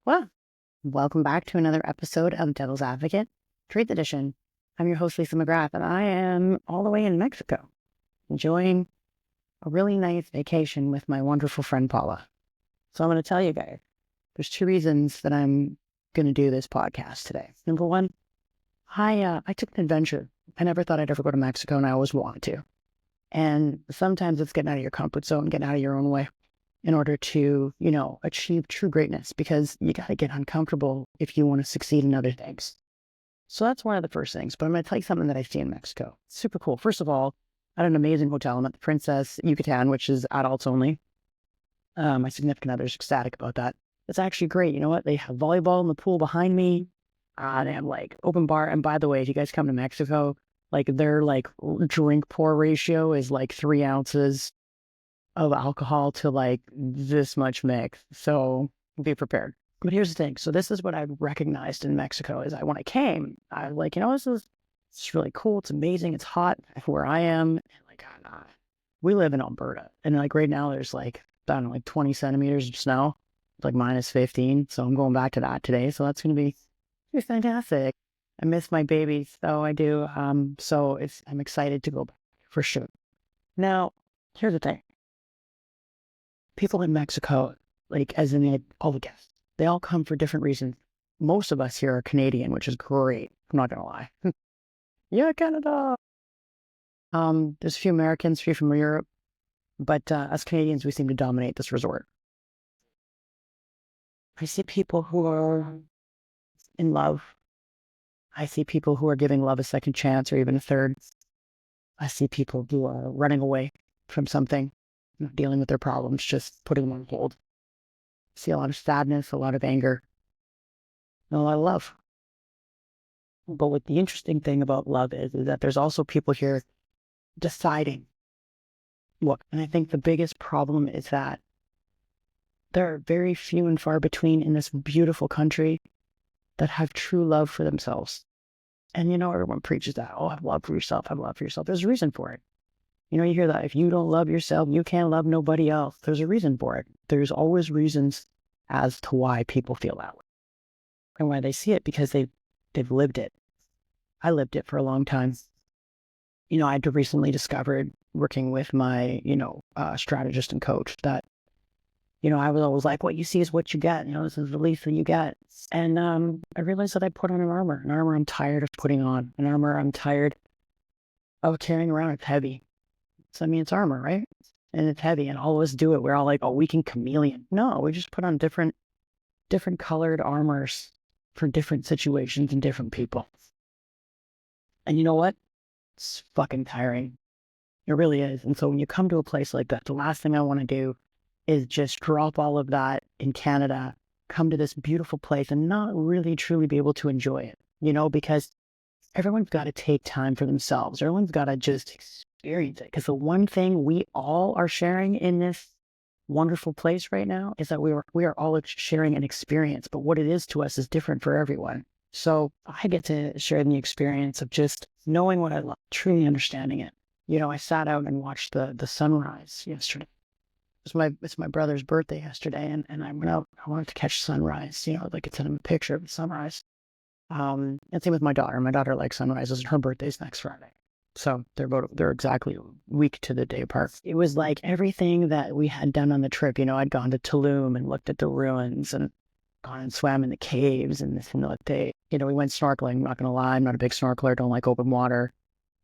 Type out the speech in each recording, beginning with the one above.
Well, welcome back to another episode of Devil's Advocate, Truth Edition. I'm your host, Lisa McGrath, and I am all the way in Mexico, enjoying a really nice vacation with my wonderful friend Paula. So I'm going to tell you guys, there's two reasons that I'm going to do this podcast today. Number one, I took an adventure. I never thought I'd ever go to Mexico, and I always wanted to. And sometimes it's getting out of your comfort zone, getting out of your own way in order to, achieve true greatness, because you got to get uncomfortable if you want to succeed in other things. So that's one of the first things. But I'm going to tell you something that I see in Mexico. Super cool. First of all, I had an amazing hotel. I'm at the Princess Yucatan, which is adults only. My significant other's ecstatic about that. It's actually great. You know what? They have volleyball in the pool behind me. They have like open bar. And by the way, if you guys come to Mexico, like their like drink pour ratio is like 3 ounces of alcohol to like this much mix. So be prepared. But here's the thing. So this is what I recognized in Mexico is when I came, I was like, it's really cool. It's amazing. It's hot where I am. And like, we live in Alberta. And like right now there's like, I don't know, like 20 centimeters of snow. It's like minus 15. So I'm going back to that today. So that's going to be fantastic. I miss my babies. So I do. I'm excited to go back for sure. Now, here's the thing. People in Mexico, like as in all the guests, they all come for different reasons. Most of us here are Canadian, which is great. I'm not going to lie. Yeah, Canada. There's a few Americans, a few from Europe, but as Canadians, we seem to dominate this resort. I see people who are in love. I see people who are giving love a second chance or even a third. I see people who are running away from something, not dealing with their problems, just putting them on hold. I see a lot of sadness, a lot of anger, and a lot of love. But what the interesting thing about love is that there's also people here deciding what. And I think the biggest problem is that there are very few and far between in this beautiful country that have true love for themselves. And everyone preaches that, oh, have love for yourself, have love for yourself. There's a reason for it. You hear that if you don't love yourself, you can't love nobody else. There's a reason for it. There's always reasons as to why people feel that way and why they see it, because they've lived it. I lived it for a long time. I recently discovered working with my, strategist and coach that, I was always like, what you see is what you get. This is the least that you get. And I realized that I put on an armor I'm tired of putting on, an armor I'm tired of carrying around. It's heavy. So, it's armor, right? And it's heavy, and all of us do it. We're all like, oh, we can chameleon. No, we just put on different colored armors for different situations and different people. And you know what? It's fucking tiring. It really is. And so when you come to a place like that, the last thing I want to do is just drop all of that in Canada, come to this beautiful place and not really truly be able to enjoy it, because everyone's got to take time for themselves. Everyone's got to just experience it. Because the one thing we all are sharing in this wonderful place right now is that we are all sharing an experience, but what it is to us is different for everyone. So I get to share the experience of just knowing what I love, truly understanding it. I sat out and watched the sunrise yesterday. It's my brother's birthday yesterday, and I went out. I wanted to catch sunrise. I could send him a picture of the sunrise. And same with my daughter. My daughter likes sunrises, and her birthday's next Friday. So they're exactly a week to the day apart. It was like everything that we had done on the trip. I'd gone to Tulum and looked at the ruins and gone and swam in the caves and this and that. We went snorkeling. I'm not going to lie. I'm not a big snorkeler. Don't like open water.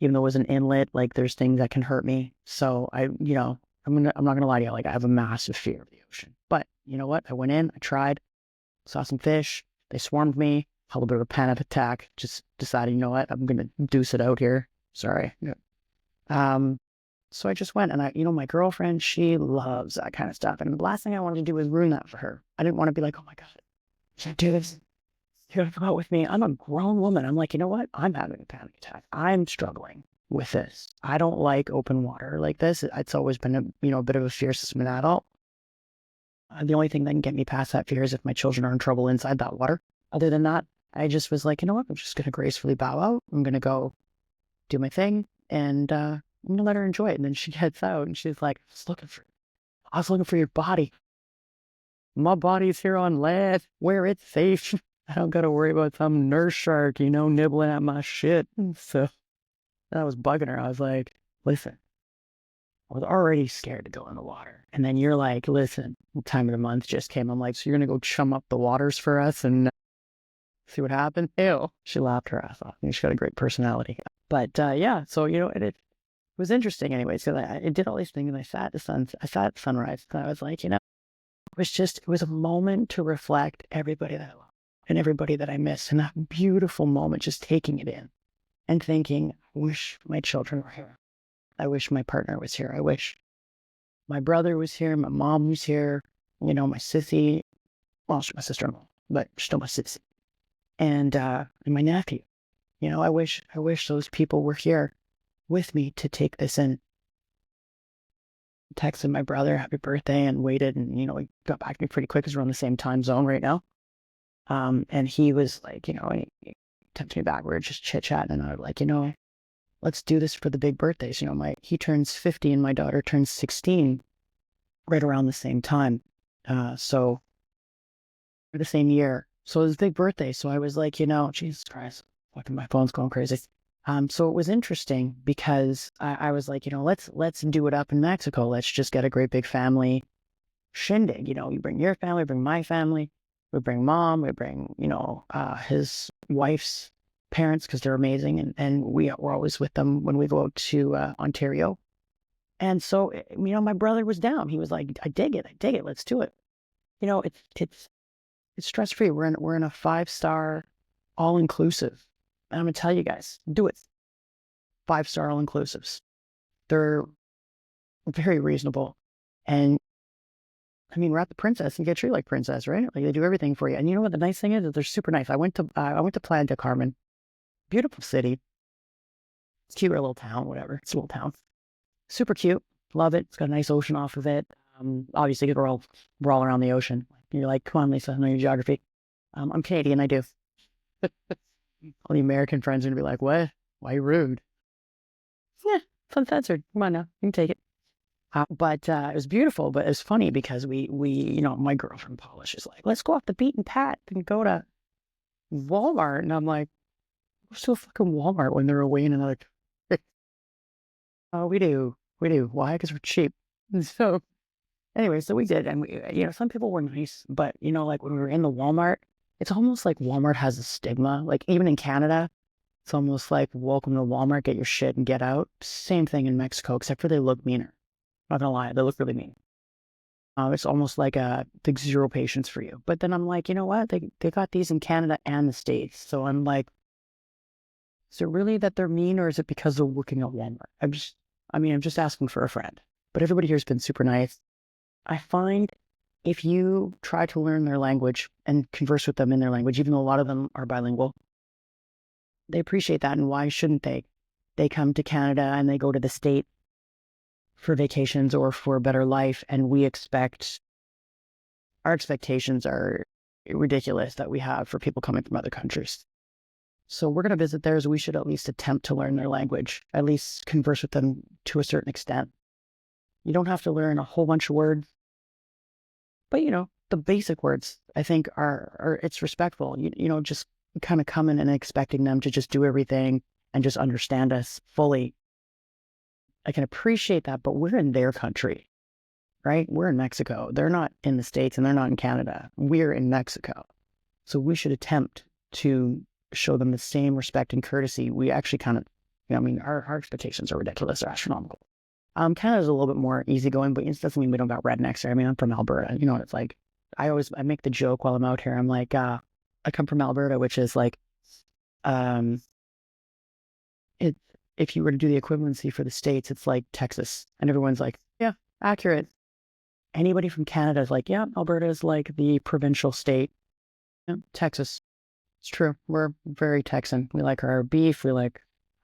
Even though it was an inlet, like there's things that can hurt me. So I'm not going to lie to you. Like I have a massive fear of the ocean. But you know what? I went in, I tried, saw some fish. They swarmed me. A little bit of a panic attack. Just decided, you know what? I'm going to deuce it out here. Sorry. So I just went, and my girlfriend, she loves that kind of stuff. And the last thing I wanted to do was ruin that for her. I didn't want to be like, oh my God, should I do this? You're going to go out with me. I'm a grown woman. I'm like, you know what? I'm having a panic attack. I'm struggling with this. I don't like open water like this. It's always been a bit of a fear system as an adult. The only thing that can get me past that fear is if my children are in trouble inside that water. Other than that, I just was like, you know what? I'm just going to gracefully bow out. I'm going to go do my thing, and I'm going to let her enjoy it. And then she gets out, and she's like, I was looking for your body. my body's here on land where it's safe. I don't got to worry about some nurse shark, nibbling at my shit. So I was bugging her. I was like, listen, I was already scared to go in the water. And then you're like, listen, time of the month just came. I'm like, so you're going to go chum up the waters for us and see what happened? Ew. She laughed her ass off. She's got a great personality. But yeah, so, it was interesting anyways, because I did all these things and I sat at sunrise. And I was like, it was a moment to reflect everybody that I love and everybody that I miss. And that beautiful moment, just taking it in and thinking, I wish my children were here. I wish my partner was here. I wish my brother was here. My mom was here. My sissy, well, she's my sister-in-law, but still my sissy. And my nephew. I wish those people were here with me to take this in. Texted my brother happy birthday and waited, and he got back to me pretty quick because we're on the same time zone right now. And he was like, he texted me back. We were just chit chatting, and I was like, let's do this for the big birthdays. He turns 50 and my daughter turns 16 right around the same time. So the same year. So it was a big birthday. So I was like, Jesus Christ, fucking my phone's going crazy. So it was interesting because I was like, let's do it up in Mexico. Let's just get a great big family shindig. You bring your family, bring my family, we bring mom, we bring, his wife's parents because they're amazing. And we're always with them when we go to Ontario. And so, my brother was down. He was like, I dig it. Let's do it. It's stress-free. We're in a 5-star all-inclusive. And I'm going to tell you guys, do it. 5-star all-inclusives. They're very reasonable. And we're at the Princess and get treated like princess, right? Like they do everything for you. And you know what the nice thing is? They're super nice. I went to Playa del Carmen. Beautiful city. It's cute, little town, whatever. It's a little town. Super cute. Love it. It's got a nice ocean off of it. Obviously, we're all around the ocean. You're like, come on, Lisa, I know your geography. I'm Canadian, I do. All the American friends are going to be like, what? Why are you rude? Yeah, it's uncensored. Come on now, you can take it. But it was beautiful, but it was funny because we my girlfriend Polish is like, let's go off the beaten path and go to Walmart. And I'm like, we're still fucking Walmart when they're away in another. Oh, we do. Why? Because we're cheap. And so anyway, so we did. And we, some people were nice, but like when we were in the Walmart, it's almost like Walmart has a stigma. Like even in Canada, it's almost like welcome to Walmart, get your shit and get out. Same thing in Mexico, except for they look meaner. Not gonna lie, they look really mean. It's almost like the zero patience for you. But then I'm like, you know what? They got these in Canada and the States. So I'm like, is it really that they're mean, or is it because they're working at Walmart? I'm just asking for a friend. But everybody here's been super nice. I find if you try to learn their language and converse with them in their language, even though a lot of them are bilingual, they appreciate that. And why shouldn't they? They come to Canada and they go to the States for vacations or for a better life. And our expectations are ridiculous that we have for people coming from other countries. So we're going to visit theirs. We should at least attempt to learn their language, at least converse with them to a certain extent. You don't have to learn a whole bunch of words, but the basic words I think are it's respectful. Just kind of coming and expecting them to just do everything and just understand us fully. I can appreciate that, but we're in their country, right? We're in Mexico. They're not in the States and they're not in Canada. We're in Mexico. So we should attempt to show them the same respect and courtesy. We actually kind of, our expectations are ridiculous. They're astronomical. Canada's a little bit more easygoing, but it doesn't mean we don't got rednecks there. I'm from Alberta. It's like, I make the joke while I'm out here. I'm like, I come from Alberta, which is like, if you were to do the equivalency for the States, it's like Texas. And everyone's like, yeah, accurate. Anybody from Canada is like, yeah, Alberta is like the provincial state. Yeah, Texas. It's true. We're very Texan. We like our beef. We're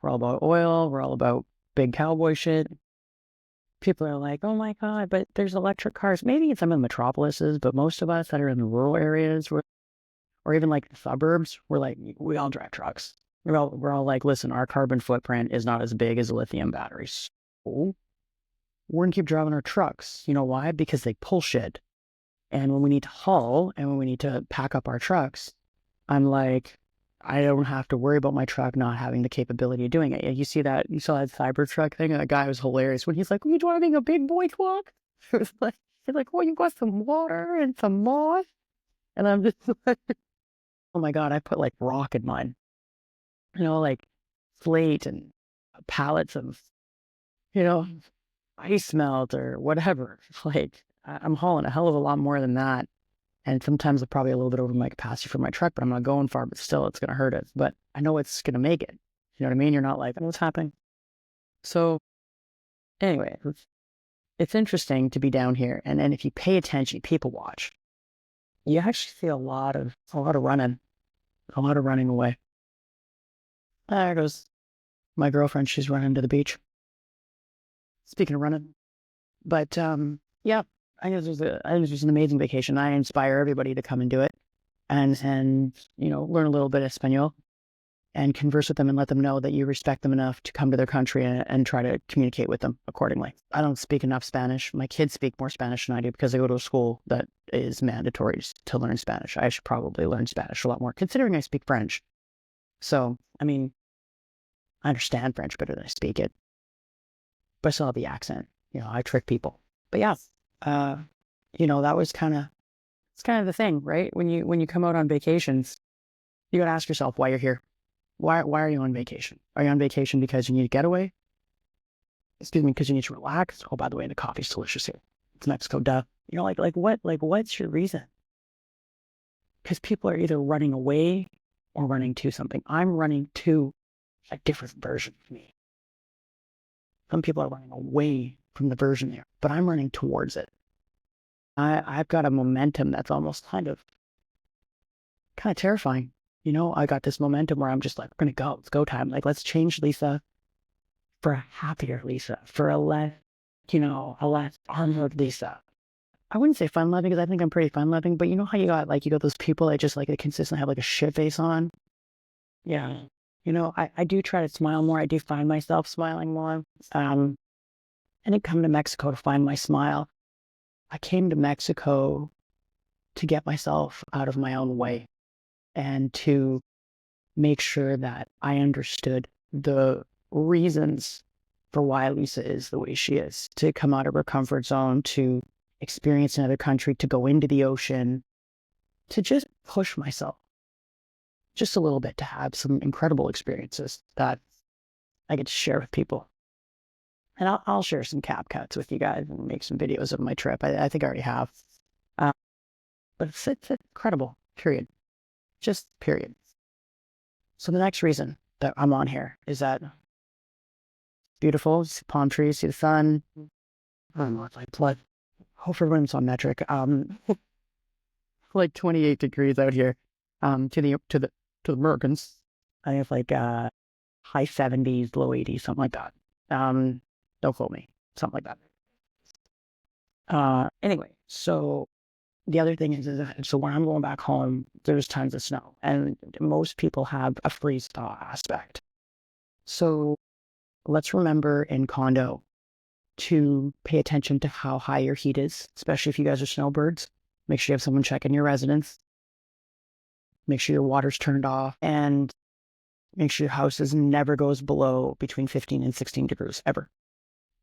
all about oil. We're all about big cowboy shit. People are like, oh my God, but there's electric cars. Maybe in some of the metropolises, but most of us that are in the rural areas or even like the suburbs, we're like, we all drive trucks. We're all like, listen, our carbon footprint is not as big as lithium batteries. So we're going to keep driving our trucks. You know why? Because they pull shit. And when we need to haul and when we need to pack up our trucks, I'm like, I don't have to worry about my truck not having the capability of doing it. You see that? You saw that Cybertruck thing? That guy was hilarious when he's like, "Are you driving a big boy truck?" It was like, he's like, "Well, you got some water and some moss." And I'm just like, oh my God, I put like rock in mine, like slate and pallets of, you know, ice melt or whatever. Like, I'm hauling a hell of a lot more than that. And sometimes it's probably a little bit over my capacity for my truck, but I'm not going far, but still it's going to hurt it. But I know it's going to make it. You know what I mean? You're not like, what's happening? So anyway, it's interesting to be down here. And then if you pay attention, people watch, you actually see a lot of running away. There goes my girlfriend. She's running to the beach. Speaking of running, but yeah, I think it was just an amazing vacation. I inspire everybody to come and do it, and learn a little bit of Espanol and converse with them and let them know that you respect them enough to come to their country and try to communicate with them accordingly. I don't speak enough Spanish. My kids speak more Spanish than I do because they go to a school that is mandatory to learn Spanish. I should probably learn Spanish a lot more, considering I speak French. So, I mean, I understand French better than I speak it, but I still have the accent. I trick people. But yeah, that was it's kind of the thing, right? When you come out on vacations, you got to ask yourself why you're here. Why are you on vacation? Are you on vacation because you need a getaway? Excuse me, because you need to relax? Oh, by the way, the coffee's delicious here. It's Mexico, duh. What's your reason? Because people are either running away or running to something. I'm running to a different version of me. Some people are running away from the version there, but I'm running towards it. I've got a momentum that's almost kind of terrifying. I got this momentum where I'm just like, we're going to go. It's go time. Like, let's change Lisa for a happier Lisa, for a less armored Lisa. I wouldn't say fun loving because I think I'm pretty fun loving, but you know how you got those people that just they consistently have like a shit face on? Yeah. I do try to smile more. I do find myself smiling more. I didn't come to Mexico to find my smile. I came to Mexico to get myself out of my own way and to make sure that I understood the reasons for why Lisa is the way she is, to come out of her comfort zone, to experience another country, to go into the ocean, to just push myself just a little bit, to have some incredible experiences that I get to share with people. And I'll share some cap cuts with you guys and make some videos of my trip. I think I already have. But it's incredible, period. Just period. So the next reason that I'm on here is that beautiful, see palm trees, see the sun. I don't know, it's like blood. Hope everyone's on metric. Like 28 degrees out here. To the Americans, I think it's like high 70s, low 80s, something like that. Don't quote me, something like that. Anyway, so the other thing is that, so when I'm going back home, there's tons of snow, and most people have a freeze thaw aspect. So let's remember in condo to pay attention to how high your heat is, especially if you guys are snowbirds. Make sure you have someone checking your residence. Make sure your water's turned off, and make sure your house never goes below between 15 and 16 degrees, ever.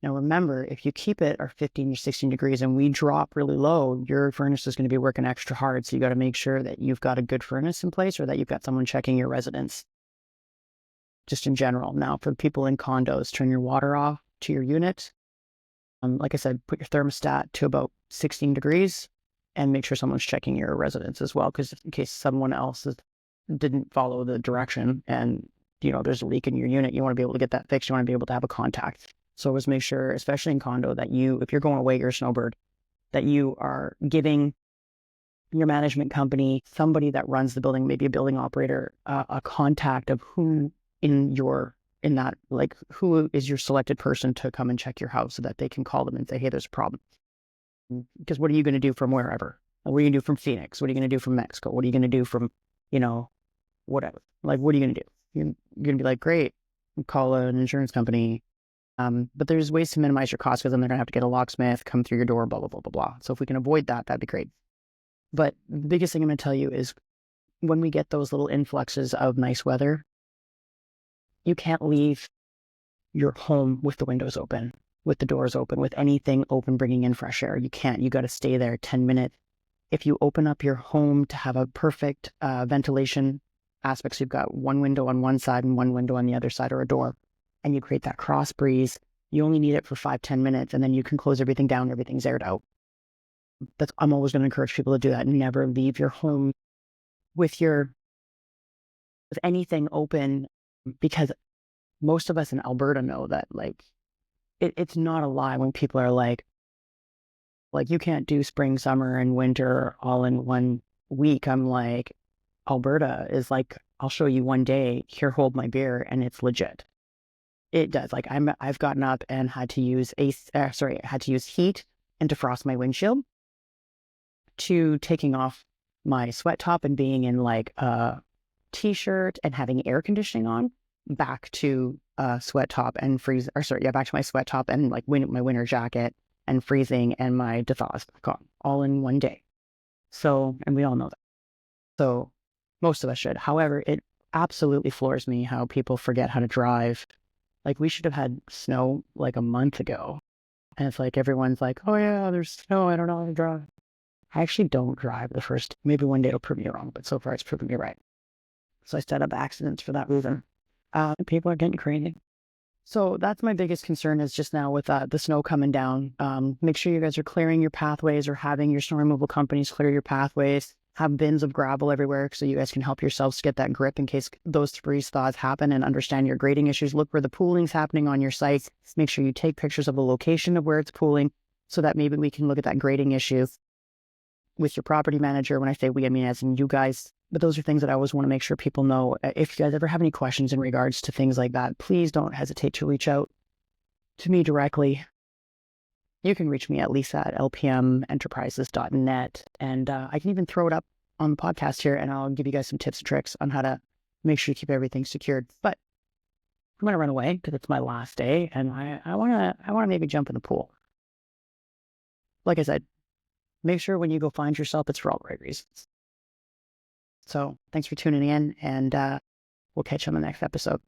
Now remember, if you keep it at 15 or 16 degrees and we drop really low, your furnace is going to be working extra hard. So you got to make sure that you've got a good furnace in place or that you've got someone checking your residence. Just in general. Now, for people in condos, turn your water off to your unit. Like I said, put your thermostat to about 16 degrees and make sure someone's checking your residence as well. Because in case someone else didn't follow the direction and, there's a leak in your unit, you want to be able to get that fixed. You want to be able to have a contact. So always make sure, especially in condo, that if you're going away, you're a snowbird, that you are giving your management company, somebody that runs the building, maybe a building operator, a contact of who who is your selected person to come and check your house so that they can call them and say, hey, there's a problem. Because what are you going to do from wherever? What are you going to do from Phoenix? What are you going to do from Mexico? What are you going to do from, whatever? Like, what are you going to do? You're going to be like, great, call an insurance company. But there's ways to minimize your costs because then they're going to have to get a locksmith, come through your door, blah, blah, blah, blah, blah. So if we can avoid that, that'd be great. But the biggest thing I'm going to tell you is when we get those little influxes of nice weather, you can't leave your home with the windows open, with the doors open, with anything open, bringing in fresh air. You can't. You got to stay there 10 minutes. If you open up your home to have a perfect ventilation aspect, so you've got one window on one side and one window on the other side, or a door, and you create that cross breeze, you only need it for 5-10 minutes, and then you can close everything down, everything's aired out. I'm always going to encourage people to do that. Never leave your home with anything open, because most of us in Alberta know that, like, it's not a lie when people are like, you can't do spring, summer, and winter all in one week. I'm like, Alberta is like, I'll show you one day, here, hold my beer, and it's legit. It does. Like, I've gotten up and had to use heat and defrost my windshield, to taking off my sweat top and being in like a t-shirt and having air conditioning on, back to sweat top and back to my sweat top and like my winter jacket and freezing and my defrost on, all in one day. So, and we all know that. So most of us should. However, it absolutely floors me how people forget how to drive. Like, we should have had snow like a month ago. And it's like, everyone's like, oh yeah, there's snow, I don't know how to drive. I actually don't drive the first, maybe one day it'll prove me wrong, but so far it's proven me right. So I set up accidents for that reason. People are getting crazy. So that's my biggest concern, is just now with the snow coming down. Make sure you guys are clearing your pathways, or having your snow removal companies clear your pathways. Have bins of gravel everywhere so you guys can help yourselves get that grip in case those freeze thaws happen, and understand your grading issues. Look where the pooling's happening on your site. Make sure you take pictures of the location of where it's pooling, so that maybe we can look at that grading issue with your property manager. When I say we, I mean as in you guys. But those are things that I always want to make sure people know. If you guys ever have any questions in regards to things like that, please don't hesitate to reach out to me directly. You can reach me at lisa@lpmenterprises.net. And I can even throw it up on the podcast here, and I'll give you guys some tips and tricks on how to make sure you keep everything secured. But I'm going to run away because it's my last day, and I want to maybe jump in the pool. Like I said, make sure when you go find yourself, it's for all the right reasons. So thanks for tuning in, and we'll catch you on the next episode.